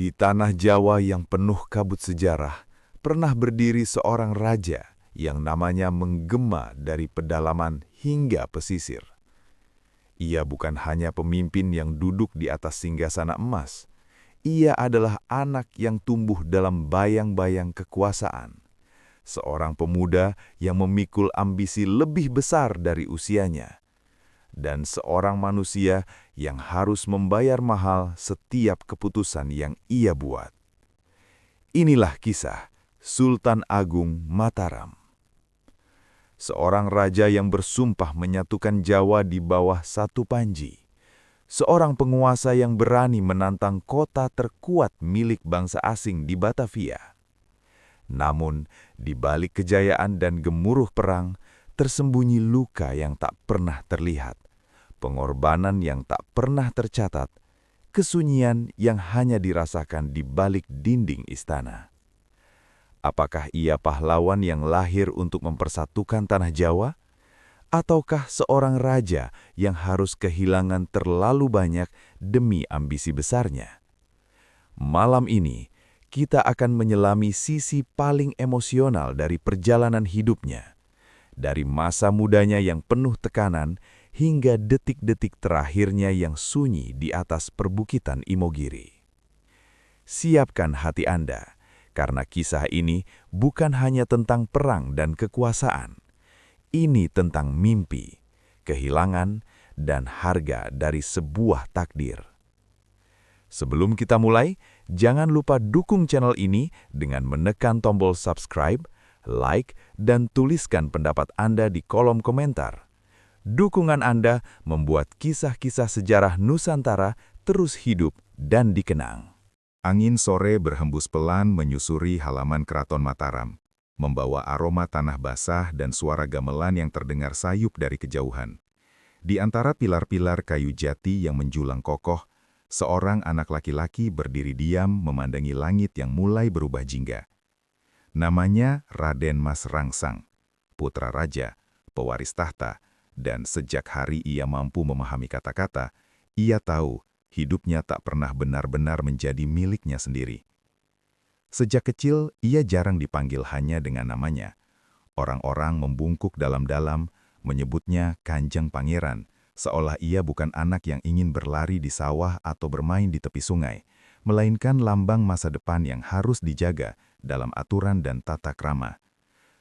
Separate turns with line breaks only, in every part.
Di tanah Jawa yang penuh kabut sejarah, pernah berdiri seorang raja yang namanya menggema dari pedalaman hingga pesisir. Ia bukan hanya pemimpin yang duduk di atas singgasana emas. Ia adalah anak yang tumbuh dalam bayang-bayang kekuasaan. Seorang pemuda yang memikul ambisi lebih besar dari usianya. Dan seorang manusia yang harus membayar mahal setiap keputusan yang ia buat. Inilah kisah Sultan Agung Mataram. Seorang raja yang bersumpah menyatukan Jawa di bawah satu panji. Seorang penguasa yang berani menantang kota terkuat milik bangsa asing di Batavia. Namun, di balik kejayaan dan gemuruh perang, tersembunyi luka yang tak pernah terlihat, pengorbanan yang tak pernah tercatat, kesunyian yang hanya dirasakan di balik dinding istana. Apakah ia pahlawan yang lahir untuk mempersatukan tanah Jawa? Ataukah seorang raja yang harus kehilangan terlalu banyak demi ambisi besarnya? Malam ini, kita akan menyelami sisi paling emosional dari perjalanan hidupnya. Dari masa mudanya yang penuh tekanan, hingga detik-detik terakhirnya yang sunyi di atas perbukitan Imogiri. Siapkan hati Anda, karena kisah ini bukan hanya tentang perang dan kekuasaan. Ini tentang mimpi, kehilangan, dan harga dari sebuah takdir. Sebelum kita mulai, jangan lupa dukung channel ini dengan menekan tombol subscribe, like, dan tuliskan pendapat Anda di kolom komentar. Dukungan Anda membuat kisah-kisah sejarah Nusantara terus hidup dan dikenang.
Angin sore berhembus pelan menyusuri halaman Keraton Mataram, membawa aroma tanah basah dan suara gamelan yang terdengar sayup dari kejauhan. Di antara pilar-pilar kayu jati yang menjulang kokoh, seorang anak laki-laki berdiri diam memandangi langit yang mulai berubah jingga. Namanya Raden Mas Rangsang, putra raja, pewaris tahta, dan sejak hari ia mampu memahami kata-kata, ia tahu hidupnya tak pernah benar-benar menjadi miliknya sendiri. Sejak kecil, ia jarang dipanggil hanya dengan namanya. Orang-orang membungkuk dalam-dalam, menyebutnya Kanjeng Pangeran, seolah ia bukan anak yang ingin berlari di sawah atau bermain di tepi sungai, melainkan lambang masa depan yang harus dijaga dalam aturan dan tata krama.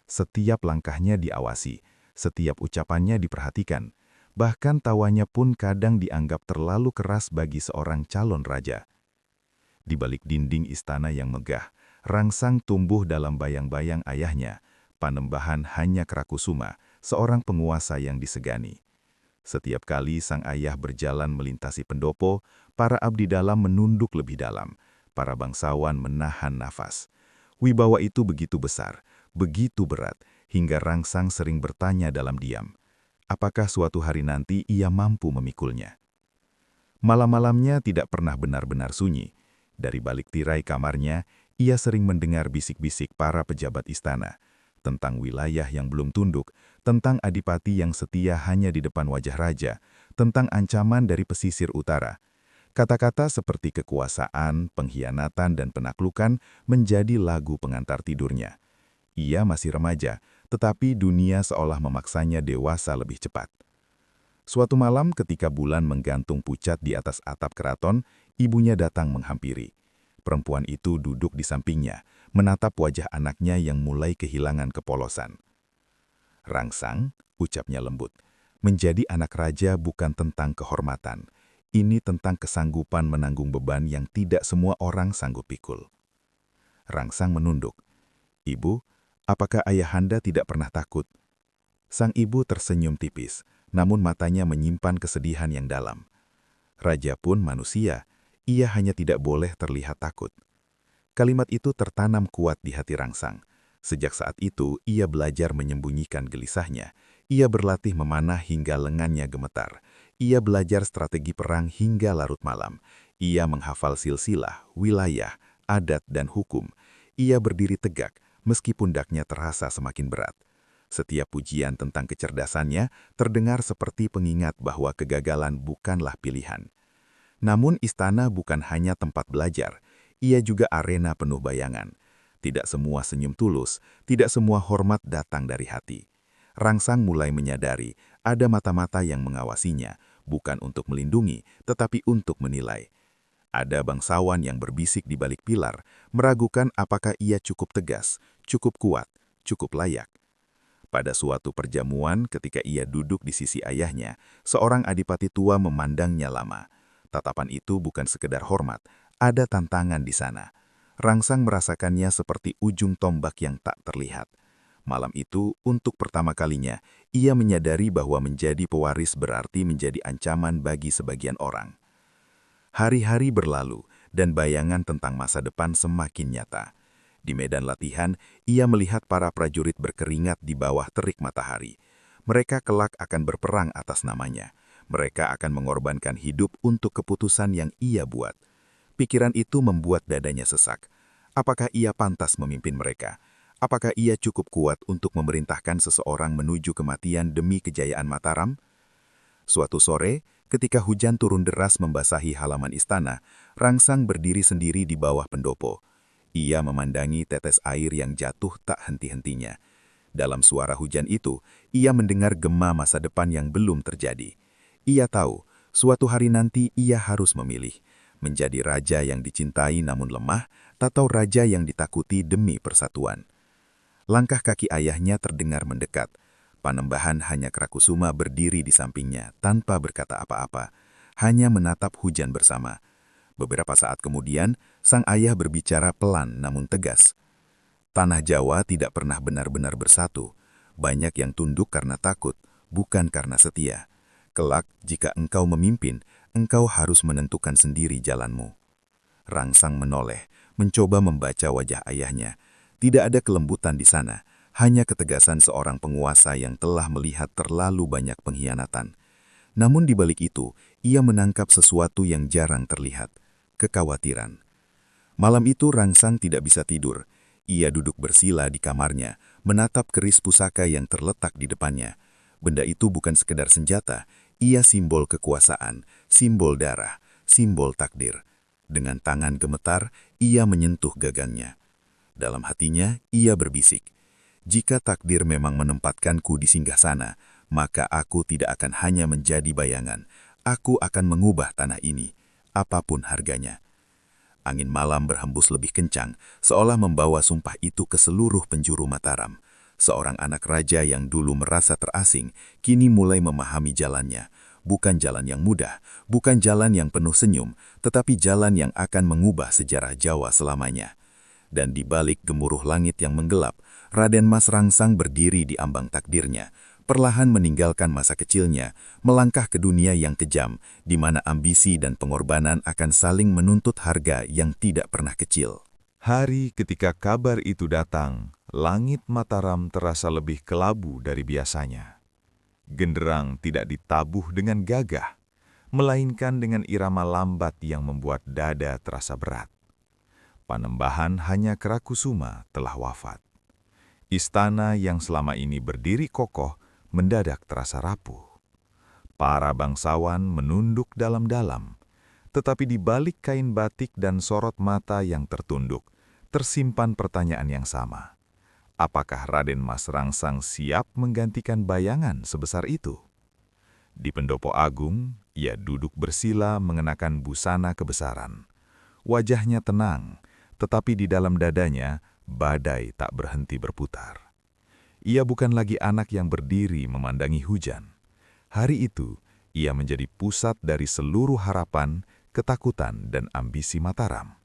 Setiap langkahnya diawasi, setiap ucapannya diperhatikan, bahkan tawanya pun kadang dianggap terlalu keras bagi seorang calon raja. Di balik dinding istana yang megah, Rangsang tumbuh dalam bayang-bayang ayahnya, Panembahan Hanyakrakusuma, seorang penguasa yang disegani. Setiap kali sang ayah berjalan melintasi pendopo, para abdi dalam menunduk lebih dalam, para bangsawan menahan nafas. Wibawa itu begitu besar, begitu berat, hingga Rangsang sering bertanya dalam diam, apakah suatu hari nanti ia mampu memikulnya. Malam-malamnya tidak pernah benar-benar sunyi. Dari balik tirai kamarnya, ia sering mendengar bisik-bisik para pejabat istana, tentang wilayah yang belum tunduk, tentang adipati yang setia hanya di depan wajah raja, tentang ancaman dari pesisir utara. Kata-kata seperti kekuasaan, pengkhianatan, dan penaklukan menjadi lagu pengantar tidurnya. Ia masih remaja, tetapi dunia seolah memaksanya dewasa lebih cepat. Suatu malam ketika bulan menggantung pucat di atas atap keraton, ibunya datang menghampiri. Perempuan itu duduk di sampingnya, menatap wajah anaknya yang mulai kehilangan kepolosan. Rangsang, ucapnya lembut, menjadi anak raja bukan tentang kehormatan. Ini tentang kesanggupan menanggung beban yang tidak semua orang sanggup pikul. Rangsang menunduk. Ibu, apakah ayahanda tidak pernah takut? Sang ibu tersenyum tipis, namun matanya menyimpan kesedihan yang dalam. Raja pun manusia. Ia hanya tidak boleh terlihat takut. Kalimat itu tertanam kuat di hati Rangsang. Sejak saat itu, ia belajar menyembunyikan gelisahnya. Ia berlatih memanah hingga lengannya gemetar. Ia belajar strategi perang hingga larut malam. Ia menghafal silsilah, wilayah, adat, dan hukum. Ia berdiri tegak, meski pundaknya terasa semakin berat. Setiap pujian tentang kecerdasannya terdengar seperti pengingat bahwa kegagalan bukanlah pilihan. Namun istana bukan hanya tempat belajar, ia juga arena penuh bayangan. Tidak semua senyum tulus, tidak semua hormat datang dari hati. Rangsang mulai menyadari ada mata-mata yang mengawasinya, bukan untuk melindungi, tetapi untuk menilai. Ada bangsawan yang berbisik di balik pilar, meragukan apakah ia cukup tegas, cukup kuat, cukup layak. Pada suatu perjamuan ketika ia duduk di sisi ayahnya, seorang adipati tua memandangnya lama. Tatapan itu bukan sekedar hormat, ada tantangan di sana. Rangsang merasakannya seperti ujung tombak yang tak terlihat. Malam itu, untuk pertama kalinya, ia menyadari bahwa menjadi pewaris berarti menjadi ancaman bagi sebagian orang. Hari-hari berlalu, dan bayangan tentang masa depan semakin nyata. Di medan latihan, ia melihat para prajurit berkeringat di bawah terik matahari. Mereka kelak akan berperang atas namanya. Mereka akan mengorbankan hidup untuk keputusan yang ia buat. Pikiran itu membuat dadanya sesak. Apakah ia pantas memimpin mereka? Apakah ia cukup kuat untuk memerintahkan seseorang menuju kematian demi kejayaan Mataram? Suatu sore, ketika hujan turun deras membasahi halaman istana, Rangsang berdiri sendiri di bawah pendopo. Ia memandangi tetes air yang jatuh tak henti-hentinya. Dalam suara hujan itu, ia mendengar gema masa depan yang belum terjadi. Ia tahu, suatu hari nanti ia harus memilih, menjadi raja yang dicintai namun lemah, atau raja yang ditakuti demi persatuan. Langkah kaki ayahnya terdengar mendekat. Panembahan hanya Krakusuma berdiri di sampingnya tanpa berkata apa-apa, hanya menatap hujan bersama. Beberapa saat kemudian, sang ayah berbicara pelan namun tegas. Tanah Jawa tidak pernah benar-benar bersatu. Banyak yang tunduk karena takut, bukan karena setia. Kelak, jika engkau memimpin, engkau harus menentukan sendiri jalanmu. Rangsang menoleh, mencoba membaca wajah ayahnya. Tidak ada kelembutan di sana, hanya ketegasan seorang penguasa yang telah melihat terlalu banyak pengkhianatan. Namun di balik itu, ia menangkap sesuatu yang jarang terlihat. Kekhawatiran. Malam itu Rangsang tidak bisa tidur. Ia duduk bersila di kamarnya, menatap keris pusaka yang terletak di depannya. Benda itu bukan sekedar senjata, ia simbol kekuasaan, simbol darah, simbol takdir. Dengan tangan gemetar, ia menyentuh gagangnya. Dalam hatinya, ia berbisik, "Jika takdir memang menempatkanku di singgasana, maka aku tidak akan hanya menjadi bayangan. Aku akan mengubah tanah ini, apapun harganya." Angin malam berhembus lebih kencang, seolah membawa sumpah itu ke seluruh penjuru Mataram. Seorang anak raja yang dulu merasa terasing, kini mulai memahami jalannya. Bukan jalan yang mudah, bukan jalan yang penuh senyum, tetapi jalan yang akan mengubah sejarah Jawa selamanya. Dan di balik gemuruh langit yang menggelap, Raden Mas Rangsang berdiri di ambang takdirnya, perlahan meninggalkan masa kecilnya, melangkah ke dunia yang kejam, di mana ambisi dan pengorbanan akan saling menuntut harga yang tidak pernah kecil.
Hari ketika kabar itu datang, langit Mataram terasa lebih kelabu dari biasanya. Genderang tidak ditabuh dengan gagah, melainkan dengan irama lambat yang membuat dada terasa berat. Panembahan hanya Krakusuma telah wafat. Istana yang selama ini berdiri kokoh mendadak terasa rapuh. Para bangsawan menunduk dalam-dalam, tetapi di balik kain batik dan sorot mata yang tertunduk, tersimpan pertanyaan yang sama. Apakah Raden Mas Rangsang siap menggantikan bayangan sebesar itu? Di pendopo agung, ia duduk bersila mengenakan busana kebesaran. Wajahnya tenang, tetapi di dalam dadanya, badai tak berhenti berputar. Ia bukan lagi anak yang berdiri memandangi hujan. Hari itu, ia menjadi pusat dari seluruh harapan, ketakutan, dan ambisi Mataram.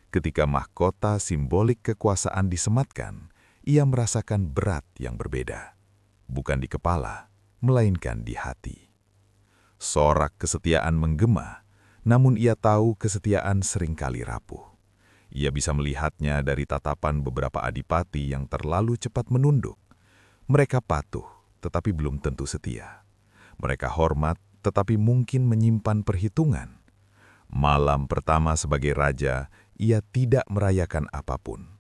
Ketika mahkota simbolik kekuasaan disematkan, ia merasakan berat yang berbeda. Bukan di kepala, melainkan di hati. Sorak kesetiaan menggema, namun ia tahu kesetiaan seringkali rapuh. Ia bisa melihatnya dari tatapan beberapa adipati yang terlalu cepat menunduk. Mereka patuh, tetapi belum tentu setia. Mereka hormat, tetapi mungkin menyimpan perhitungan. Malam pertama sebagai raja, ia tidak merayakan apapun.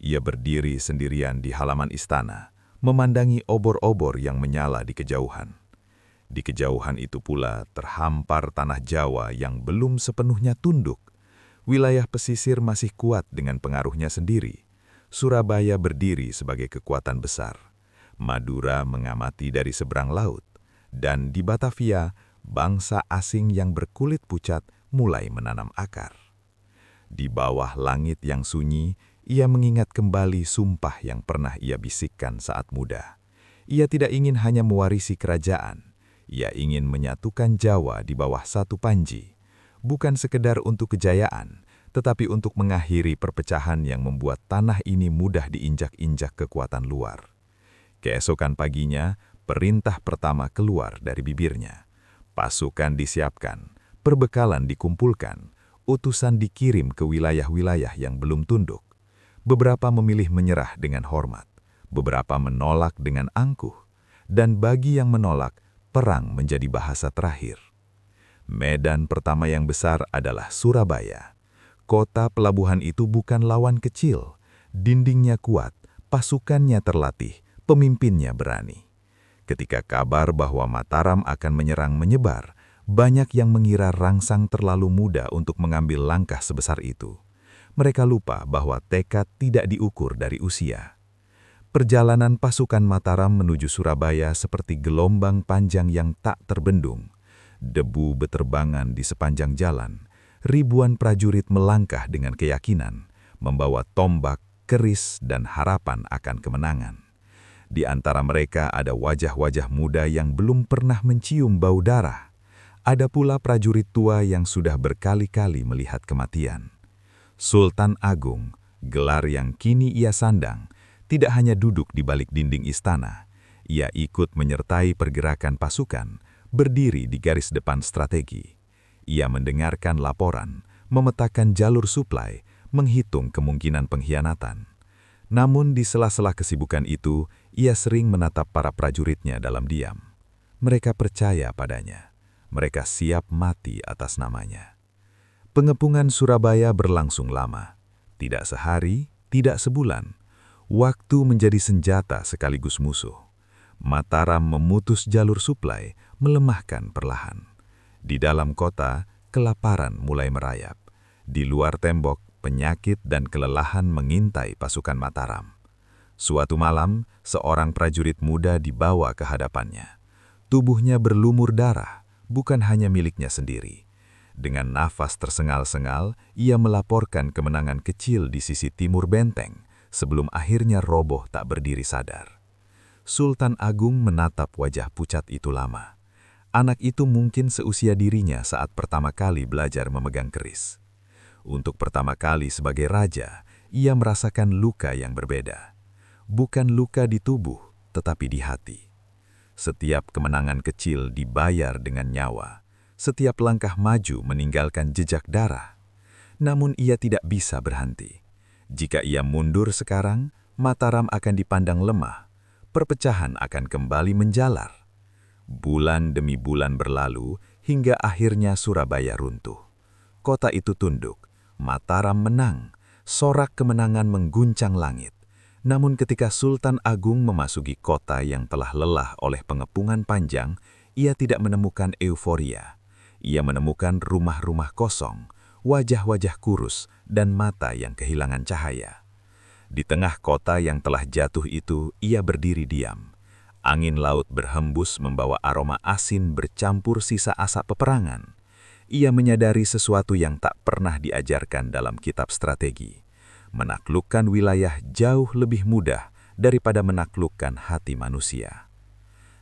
Ia berdiri sendirian di halaman istana, memandangi obor-obor yang menyala di kejauhan. Di kejauhan itu pula terhampar tanah Jawa yang belum sepenuhnya tunduk.
wilayah pesisir masih kuat dengan pengaruhnya sendiri. Surabaya berdiri sebagai kekuatan besar. Madura mengamati dari seberang laut. Dan di Batavia, bangsa asing yang berkulit pucat mulai menanam akar. Di bawah langit yang sunyi, ia mengingat kembali sumpah yang pernah ia bisikkan saat muda. Ia tidak ingin hanya mewarisi kerajaan. Ia ingin menyatukan Jawa di bawah satu panji. Bukan sekedar untuk kejayaan, tetapi untuk mengakhiri perpecahan yang membuat tanah ini mudah diinjak-injak kekuatan luar. Keesokan paginya, perintah pertama keluar dari bibirnya. Pasukan disiapkan, perbekalan dikumpulkan, utusan dikirim ke wilayah-wilayah yang belum tunduk. Beberapa memilih menyerah dengan hormat, beberapa menolak dengan angkuh, dan bagi yang menolak, perang menjadi bahasa terakhir. Medan pertama yang besar adalah Surabaya. Kota pelabuhan itu bukan lawan kecil, dindingnya kuat, pasukannya terlatih, pemimpinnya berani. Ketika kabar bahwa Mataram akan menyerang menyebar, banyak yang mengira Rangsang terlalu muda untuk mengambil langkah sebesar itu. Mereka lupa bahwa tekad tidak diukur dari usia. Perjalanan pasukan Mataram menuju Surabaya seperti gelombang panjang yang tak terbendung. Debu beterbangan di sepanjang jalan. Ribuan prajurit melangkah dengan keyakinan, membawa tombak, keris, dan harapan akan kemenangan. Di antara mereka ada wajah-wajah muda yang belum pernah mencium bau darah. Ada pula prajurit tua yang sudah berkali-kali melihat kematian. Sultan Agung, gelar yang kini ia sandang, tidak hanya duduk di balik dinding istana. Ia ikut menyertai pergerakan pasukan, berdiri di garis depan strategi. Ia mendengarkan laporan, memetakan jalur suplai, menghitung kemungkinan pengkhianatan. Namun di sela-sela kesibukan itu, ia sering menatap para prajuritnya dalam diam. Mereka percaya padanya. Mereka siap mati atas namanya. Pengepungan Surabaya berlangsung lama. Tidak sehari, tidak sebulan. Waktu menjadi senjata sekaligus musuh. Mataram memutus jalur suplai, melemahkan perlahan. Di dalam kota, kelaparan mulai merayap. Di luar tembok, penyakit dan kelelahan mengintai pasukan Mataram. Suatu malam, seorang prajurit muda dibawa ke hadapannya. Tubuhnya berlumur darah, bukan hanya miliknya sendiri. Dengan nafas tersengal-sengal, ia melaporkan kemenangan kecil di sisi timur benteng, sebelum akhirnya roboh tak berdiri sadar. Sultan Agung menatap wajah pucat itu lama. Anak itu mungkin seusia dirinya saat pertama kali belajar memegang keris. Untuk pertama kali sebagai raja, ia merasakan luka yang berbeda. Bukan luka di tubuh, tetapi di hati. Setiap kemenangan kecil dibayar dengan nyawa. Setiap langkah maju meninggalkan jejak darah. Namun ia tidak bisa berhenti. Jika ia mundur sekarang, Mataram akan dipandang lemah. Perpecahan akan kembali menjalar. Bulan demi bulan berlalu hingga akhirnya Surabaya runtuh. Kota itu tunduk, Mataram menang, sorak kemenangan mengguncang langit. Namun ketika Sultan Agung memasuki kota yang telah lelah oleh pengepungan panjang, ia tidak menemukan euforia. Ia menemukan rumah-rumah kosong, wajah-wajah kurus, dan mata yang kehilangan cahaya. Di tengah kota yang telah jatuh itu, ia berdiri diam. Angin laut berhembus membawa aroma asin bercampur sisa asap peperangan. Ia menyadari sesuatu yang tak pernah diajarkan dalam kitab strategi. Menaklukkan wilayah jauh lebih mudah daripada menaklukkan hati manusia.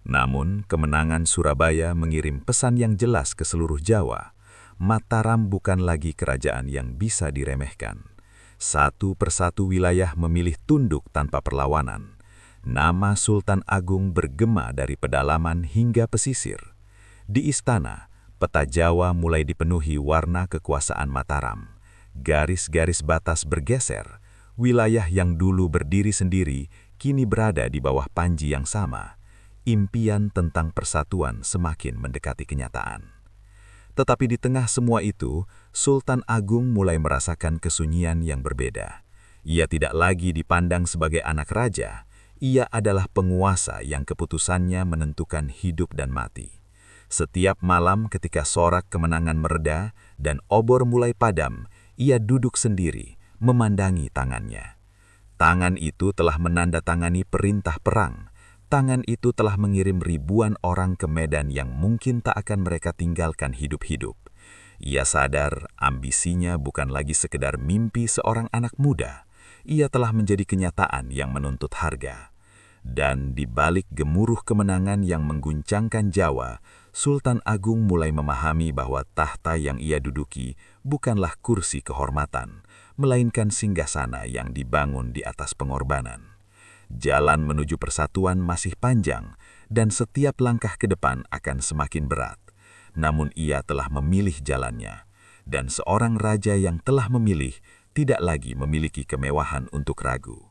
Namun, kemenangan Surabaya mengirim pesan yang jelas ke seluruh Jawa. Mataram bukan lagi kerajaan yang bisa diremehkan. Satu persatu wilayah memilih tunduk tanpa perlawanan. Nama Sultan Agung bergema dari pedalaman hingga pesisir. Di istana, peta Jawa mulai dipenuhi warna kekuasaan Mataram. Garis-garis batas bergeser. Wilayah yang dulu berdiri sendiri kini berada di bawah panji yang sama. Impian tentang persatuan semakin mendekati kenyataan. Tetapi di tengah semua itu, Sultan Agung mulai merasakan kesunyian yang berbeda. Ia tidak lagi dipandang sebagai anak raja. Ia adalah penguasa yang keputusannya menentukan hidup dan mati. Setiap malam ketika sorak kemenangan mereda dan obor mulai padam,
ia duduk sendiri, memandangi tangannya. Tangan itu telah menandatangani perintah perang. Tangan itu telah mengirim ribuan orang ke medan yang mungkin tak akan mereka tinggalkan hidup-hidup. Ia sadar ambisinya bukan lagi sekedar mimpi seorang anak muda. Ia telah menjadi kenyataan yang menuntut harga. Dan di balik gemuruh kemenangan yang mengguncangkan Jawa, Sultan Agung mulai memahami bahwa tahta yang ia duduki bukanlah kursi kehormatan, melainkan singgasana yang dibangun di atas pengorbanan. Jalan menuju persatuan masih panjang, dan setiap langkah ke depan akan semakin berat. Namun ia telah memilih jalannya, dan seorang raja yang telah memilih tidak lagi memiliki kemewahan untuk ragu.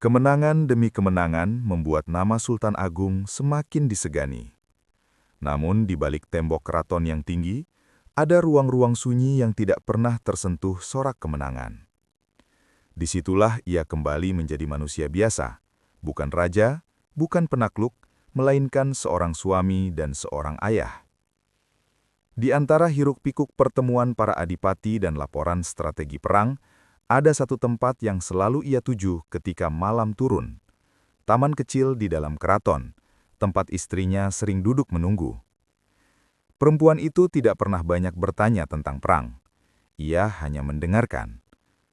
Kemenangan demi kemenangan membuat nama Sultan Agung semakin disegani. Namun di balik tembok keraton yang tinggi, ada ruang-ruang sunyi yang tidak pernah tersentuh sorak kemenangan. Disitulah ia kembali menjadi manusia biasa, bukan raja, bukan penakluk, melainkan seorang suami dan seorang ayah. Di antara hiruk-pikuk pertemuan para adipati dan laporan strategi perang, ada satu tempat yang selalu ia tuju ketika malam turun. Taman kecil di dalam keraton, tempat istrinya sering duduk menunggu. Perempuan itu tidak pernah banyak bertanya tentang perang. Ia hanya mendengarkan.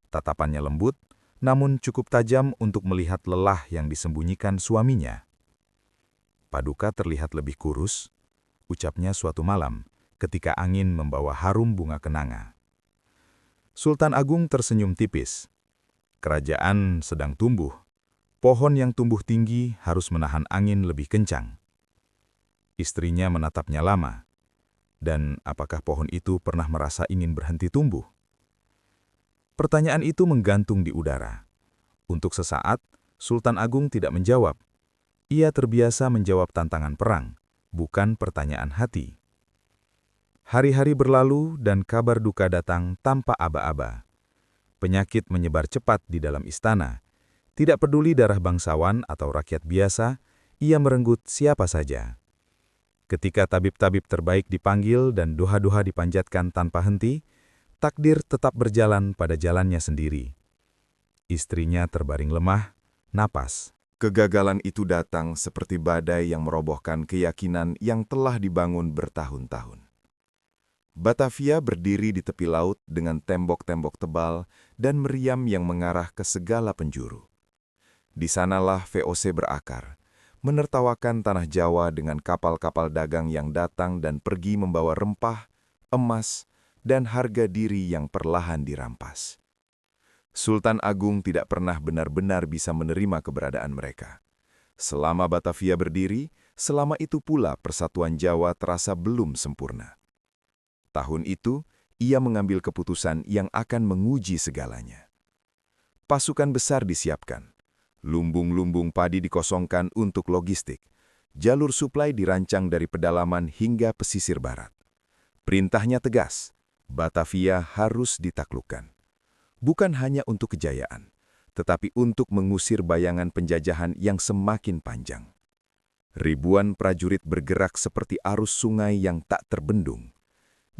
Tatapannya lembut, namun cukup tajam untuk melihat lelah yang disembunyikan suaminya. Paduka terlihat lebih kurus, ucapnya suatu malam, ketika angin membawa harum bunga kenanga. Sultan Agung tersenyum tipis. Kerajaan sedang tumbuh. Pohon yang tumbuh tinggi harus menahan angin lebih kencang. Istrinya menatapnya lama. Dan apakah pohon itu pernah merasa ingin berhenti tumbuh? Pertanyaan itu menggantung di udara. Untuk sesaat, Sultan Agung tidak menjawab. Ia terbiasa menjawab tantangan perang, bukan pertanyaan hati. Hari-hari berlalu dan kabar duka datang tanpa aba-aba. Penyakit menyebar cepat di dalam istana. Tidak peduli darah bangsawan atau rakyat biasa, ia merenggut siapa saja. Ketika tabib-tabib terbaik dipanggil dan doha-doha dipanjatkan tanpa henti, takdir tetap berjalan pada jalannya sendiri. Istrinya terbaring lemah, napas. Kegagalan itu datang seperti badai yang merobohkan keyakinan yang telah dibangun bertahun-tahun. Batavia berdiri di tepi laut dengan tembok-tembok tebal dan meriam yang mengarah ke segala penjuru. Di sanalah VOC berakar, menertawakan tanah Jawa dengan kapal-kapal dagang yang datang dan pergi membawa rempah, emas, dan harga diri yang perlahan dirampas. Sultan Agung tidak pernah benar-benar bisa menerima keberadaan mereka. Selama Batavia berdiri, selama itu pula persatuan Jawa terasa belum sempurna. Tahun itu, ia mengambil keputusan yang akan menguji segalanya. Pasukan besar disiapkan. Lumbung-lumbung padi dikosongkan untuk logistik. Jalur suplai dirancang dari pedalaman hingga pesisir barat. Perintahnya tegas, Batavia harus ditaklukkan. Bukan hanya untuk kejayaan, tetapi untuk mengusir bayangan penjajahan yang semakin panjang. Ribuan prajurit bergerak seperti arus sungai yang tak terbendung.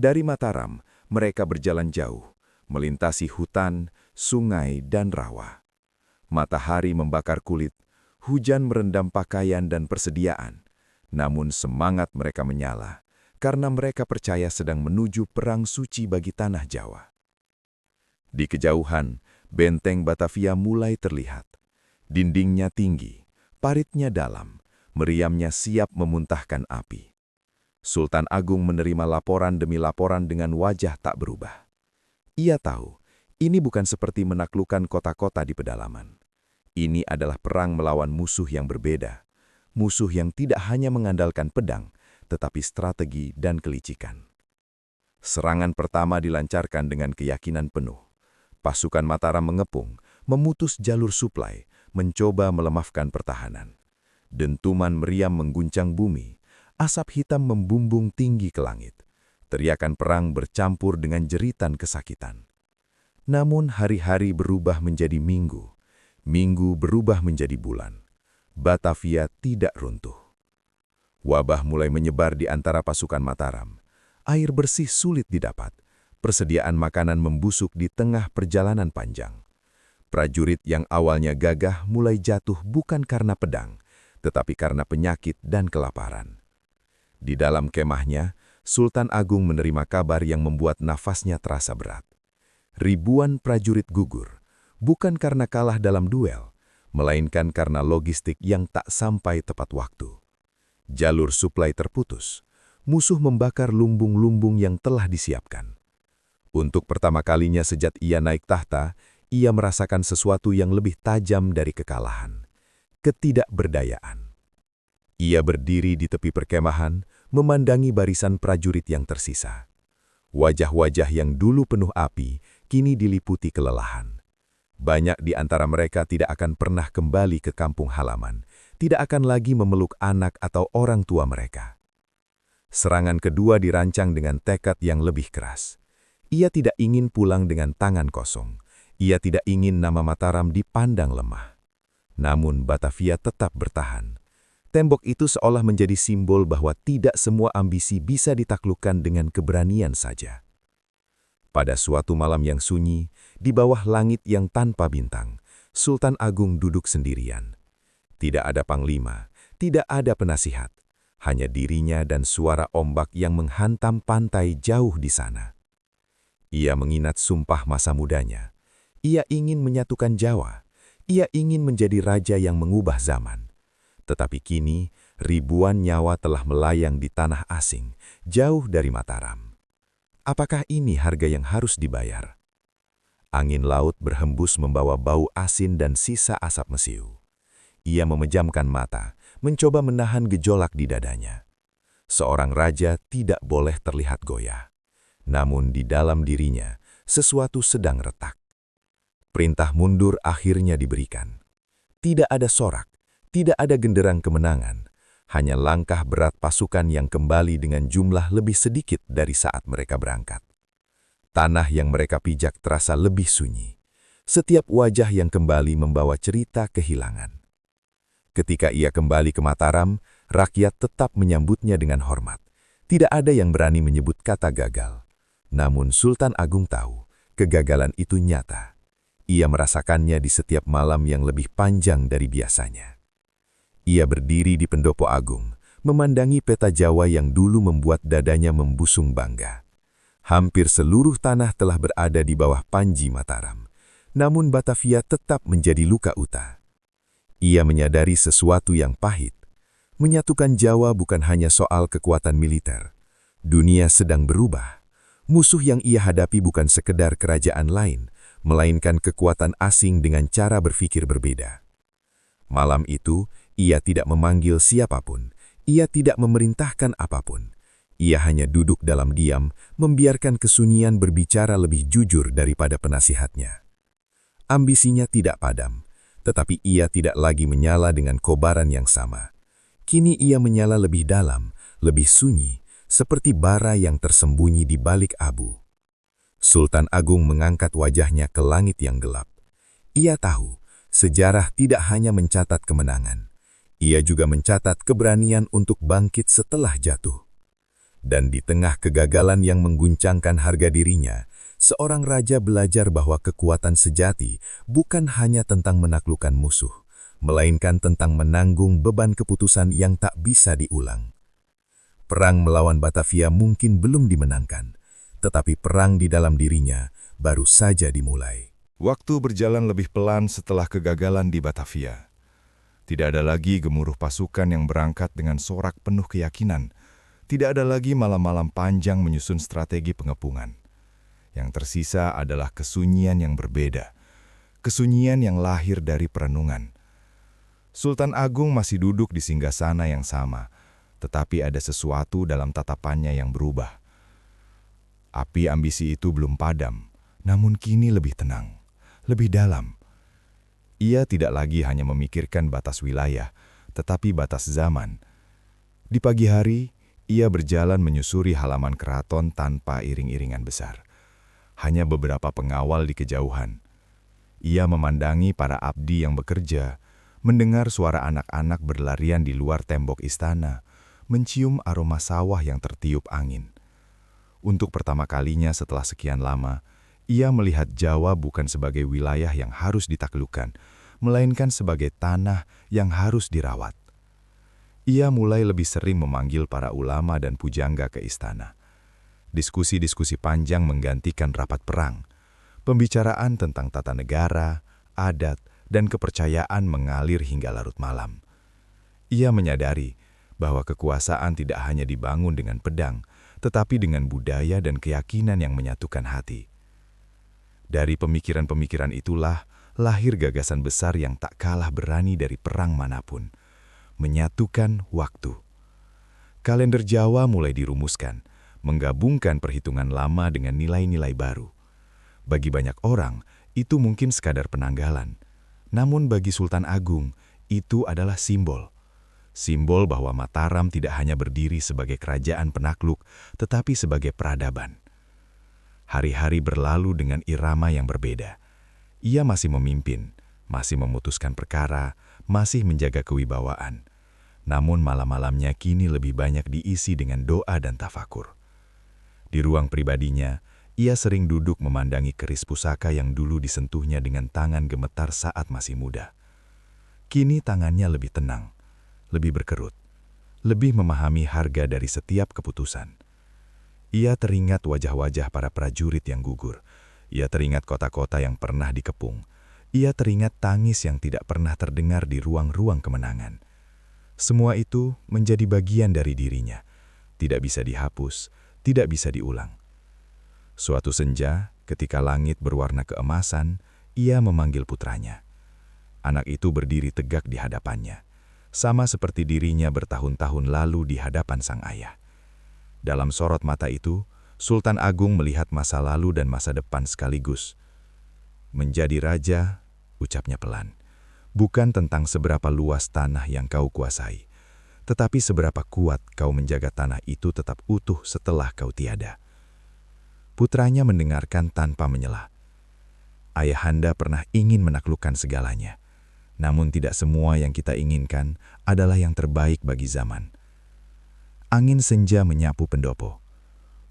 Dari Mataram, mereka berjalan jauh, melintasi hutan, sungai, dan rawa. Matahari membakar kulit, hujan merendam pakaian dan persediaan. Namun semangat mereka menyala, karena mereka percaya sedang menuju perang suci bagi tanah Jawa. Di kejauhan, benteng Batavia mulai terlihat. Dindingnya tinggi, paritnya dalam, meriamnya siap memuntahkan api. Sultan Agung menerima laporan demi laporan dengan wajah tak berubah. Ia tahu, ini bukan seperti menaklukkan kota-kota di pedalaman. Ini adalah perang melawan musuh yang berbeda. Musuh yang tidak hanya mengandalkan pedang, tetapi strategi dan kelicikan. Serangan pertama dilancarkan dengan keyakinan penuh. Pasukan Mataram mengepung, memutus jalur suplai, mencoba melemahkan pertahanan. Dentuman meriam mengguncang bumi. Asap hitam membumbung tinggi ke langit. Teriakan perang bercampur dengan jeritan kesakitan. Namun hari-hari berubah menjadi minggu. Minggu berubah menjadi bulan. Batavia tidak runtuh. Wabah mulai menyebar di antara pasukan Mataram. Air bersih sulit didapat.
Persediaan makanan membusuk di tengah perjalanan panjang. Prajurit yang awalnya gagah mulai jatuh bukan karena pedang, tetapi karena penyakit dan kelaparan. Di dalam kemahnya, Sultan Agung menerima kabar yang membuat nafasnya terasa berat. Ribuan prajurit gugur, bukan karena kalah dalam duel, melainkan karena logistik yang tak sampai tepat waktu. Jalur suplai terputus, musuh membakar lumbung-lumbung yang telah disiapkan. Untuk pertama kalinya sejak ia naik tahta, ia merasakan sesuatu yang lebih tajam dari kekalahan. Ketidakberdayaan. Ia berdiri di tepi perkemahan, memandangi barisan prajurit yang tersisa. Wajah-wajah yang dulu penuh api, kini diliputi kelelahan. Banyak di antara mereka tidak akan pernah kembali ke kampung halaman, tidak akan lagi memeluk anak atau orang tua mereka. Serangan kedua dirancang dengan tekad yang lebih keras. Ia tidak ingin pulang dengan tangan kosong. Ia tidak ingin nama Mataram dipandang lemah. Namun Batavia tetap bertahan. Tembok itu seolah menjadi simbol bahwa tidak semua ambisi bisa ditaklukkan dengan keberanian saja. Pada suatu malam yang sunyi, di bawah langit yang tanpa bintang, Sultan Agung duduk sendirian. Tidak ada panglima, tidak ada penasihat, hanya dirinya dan suara ombak yang menghantam pantai jauh di sana. Ia mengingat sumpah masa mudanya. Ia ingin menyatukan Jawa. Ia ingin menjadi raja yang mengubah zaman. Tetapi kini, ribuan nyawa telah melayang di tanah asing, jauh dari Mataram. Apakah ini harga yang harus dibayar? Angin laut berhembus membawa bau asin dan sisa asap mesiu. Ia memejamkan mata, mencoba menahan gejolak di dadanya. Seorang raja tidak boleh terlihat goyah. Namun di dalam dirinya, sesuatu sedang retak. Perintah mundur akhirnya diberikan. Tidak ada sorak, tidak ada genderang kemenangan, hanya langkah berat pasukan yang kembali dengan jumlah lebih sedikit dari saat mereka berangkat. Tanah yang mereka pijak terasa lebih sunyi. Setiap wajah yang kembali membawa cerita kehilangan. Ketika ia kembali ke Mataram, rakyat tetap menyambutnya dengan hormat. Tidak ada yang berani menyebut kata gagal. Namun Sultan Agung tahu, kegagalan itu nyata. Ia merasakannya di setiap malam yang lebih panjang dari biasanya. Ia berdiri di pendopo agung, memandangi peta Jawa yang dulu membuat dadanya membusung bangga. Hampir seluruh tanah telah berada di bawah panji Mataram. Namun Batavia tetap menjadi luka uta. Ia menyadari sesuatu yang pahit. Menyatukan Jawa bukan hanya soal kekuatan militer. Dunia sedang berubah. Musuh yang ia hadapi bukan sekedar kerajaan lain, melainkan kekuatan asing dengan cara berpikir berbeda. Malam itu, ia tidak memanggil siapapun, ia tidak memerintahkan apapun. Ia hanya duduk dalam diam, membiarkan kesunyian berbicara lebih jujur daripada penasihatnya. Ambisinya tidak padam, tetapi ia tidak lagi menyala dengan kobaran yang sama. Kini ia menyala lebih dalam, lebih sunyi, seperti bara yang tersembunyi di balik abu. Sultan Agung mengangkat wajahnya ke langit yang gelap. Ia tahu, sejarah tidak hanya mencatat kemenangan. Ia juga mencatat keberanian untuk bangkit setelah jatuh. Dan di tengah kegagalan yang mengguncangkan harga dirinya, seorang raja belajar bahwa kekuatan sejati bukan hanya tentang menaklukkan musuh, melainkan tentang menanggung beban keputusan yang tak bisa diulang. Perang melawan Batavia mungkin belum dimenangkan, tetapi perang di dalam dirinya baru saja dimulai.
Waktu berjalan lebih pelan setelah kegagalan di Batavia. Tidak ada lagi gemuruh pasukan yang berangkat dengan sorak penuh keyakinan. Tidak ada lagi malam-malam panjang menyusun strategi pengepungan. Yang tersisa adalah kesunyian yang berbeda. Kesunyian yang lahir dari perenungan. Sultan Agung masih duduk di singgasana yang sama, tetapi ada sesuatu dalam tatapannya yang berubah. Api ambisi itu belum padam, namun kini lebih tenang, lebih dalam. Ia tidak lagi hanya memikirkan batas wilayah, tetapi batas zaman. Di pagi hari, ia berjalan menyusuri halaman keraton tanpa iring-iringan besar. Hanya beberapa pengawal di kejauhan. Ia memandangi para abdi yang bekerja, mendengar suara anak-anak berlarian di luar tembok istana, mencium aroma sawah yang tertiup angin.
Untuk pertama kalinya setelah sekian lama, ia melihat Jawa bukan sebagai wilayah yang harus ditaklukkan, melainkan sebagai tanah yang harus dirawat. Ia mulai lebih sering memanggil para ulama dan pujangga ke istana. Diskusi-diskusi panjang menggantikan rapat perang. Pembicaraan tentang tata negara, adat, dan kepercayaan mengalir hingga larut malam. Ia menyadari bahwa kekuasaan tidak hanya dibangun dengan pedang, tetapi dengan budaya dan keyakinan yang menyatukan hati. Dari pemikiran-pemikiran itulah lahir gagasan besar yang tak kalah berani dari perang manapun, menyatukan waktu. Kalender Jawa mulai dirumuskan, menggabungkan perhitungan lama dengan nilai-nilai baru. Bagi banyak orang, itu mungkin sekadar penanggalan. Namun bagi Sultan Agung, itu adalah simbol. Simbol bahwa Mataram tidak hanya berdiri sebagai kerajaan penakluk, tetapi sebagai peradaban. Hari-hari berlalu dengan irama yang berbeda. Ia masih memimpin, masih memutuskan perkara, masih menjaga kewibawaan. Namun malam-malamnya kini lebih banyak diisi dengan doa dan tafakur. Di ruang pribadinya, ia sering duduk memandangi keris pusaka yang dulu disentuhnya dengan tangan gemetar saat masih muda. Kini tangannya lebih tenang, lebih berkerut, lebih memahami harga dari setiap keputusan. Ia teringat wajah-wajah para prajurit yang gugur. Ia teringat kota-kota yang pernah dikepung. Ia teringat tangis yang tidak pernah terdengar di ruang-ruang kemenangan. Semua itu menjadi bagian dari dirinya. Tidak bisa dihapus, tidak bisa diulang. Suatu senja, ketika langit berwarna keemasan, ia memanggil putranya. Anak itu berdiri tegak di hadapannya, sama seperti dirinya bertahun-tahun lalu di hadapan sang ayah. Dalam sorot mata itu, Sultan Agung melihat masa lalu dan masa depan sekaligus. Menjadi raja, ucapnya pelan, bukan tentang seberapa luas tanah yang kau kuasai, tetapi seberapa kuat kau menjaga tanah itu tetap utuh setelah kau tiada. Putranya mendengarkan tanpa menyelah. Ayahanda pernah ingin menaklukkan segalanya, namun tidak semua yang kita inginkan adalah yang terbaik bagi zaman. Angin senja menyapu pendopo.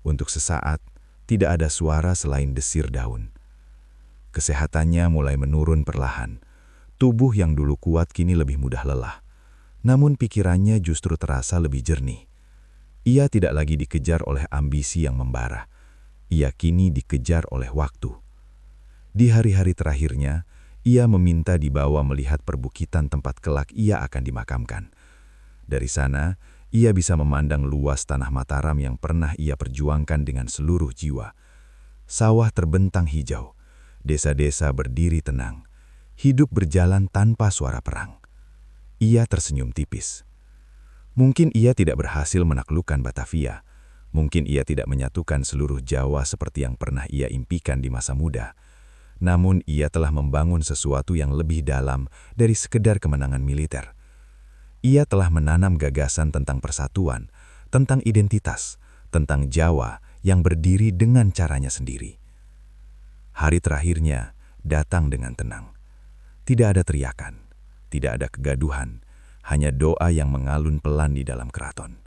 Untuk sesaat, tidak ada suara selain desir daun. Kesehatannya mulai menurun perlahan. Tubuh yang dulu kuat kini lebih mudah lelah. Namun pikirannya justru terasa lebih jernih. Ia tidak lagi dikejar oleh ambisi yang membara. Ia kini dikejar oleh waktu. Di hari-hari terakhirnya, ia meminta dibawa melihat perbukitan tempat kelak ia akan dimakamkan. Dari sana, ia bisa memandang luas tanah Mataram yang pernah ia perjuangkan dengan seluruh jiwa. Sawah terbentang hijau, desa-desa berdiri tenang, hidup berjalan tanpa suara perang. Ia tersenyum tipis. Mungkin ia tidak berhasil menaklukkan Batavia, mungkin ia tidak menyatukan seluruh Jawa seperti yang pernah ia impikan di masa muda. Namun ia telah membangun sesuatu yang lebih dalam dari sekedar kemenangan militer. Ia telah menanam gagasan tentang persatuan, tentang identitas, tentang Jawa yang berdiri dengan caranya sendiri. Hari terakhirnya datang dengan tenang. Tidak ada teriakan, tidak ada kegaduhan, hanya doa yang mengalun pelan di dalam keraton.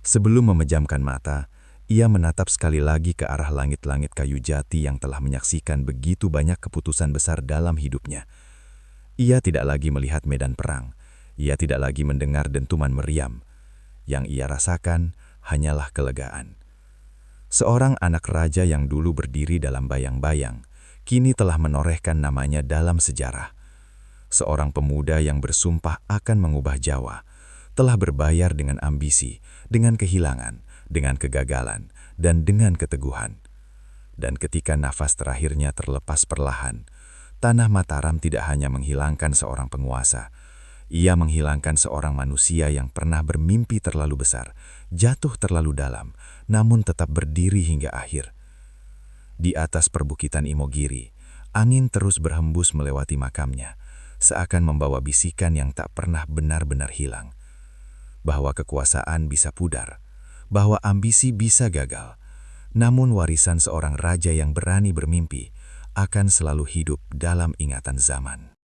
Sebelum memejamkan mata, ia menatap sekali lagi ke arah langit-langit kayu jati yang telah menyaksikan begitu banyak keputusan besar dalam hidupnya. Ia tidak lagi melihat medan perang. Ia tidak lagi mendengar dentuman meriam. Yang ia rasakan hanyalah kelegaan. Seorang anak raja yang dulu berdiri dalam bayang-bayang, kini telah menorehkan namanya dalam sejarah. Seorang pemuda yang bersumpah akan mengubah Jawa, telah berbayar dengan ambisi, dengan kehilangan, dengan kegagalan, dan dengan keteguhan. Dan ketika nafas terakhirnya terlepas perlahan, tanah Mataram tidak hanya menghilangkan seorang penguasa, ia menghilangkan seorang manusia yang pernah bermimpi terlalu besar, jatuh terlalu dalam, namun tetap berdiri hingga akhir. Di atas perbukitan Imogiri, angin terus berhembus melewati makamnya, seakan membawa bisikan yang tak pernah benar-benar hilang. Bahwa kekuasaan bisa pudar, bahwa ambisi bisa gagal, namun warisan seorang raja yang berani bermimpi akan selalu hidup dalam ingatan zaman.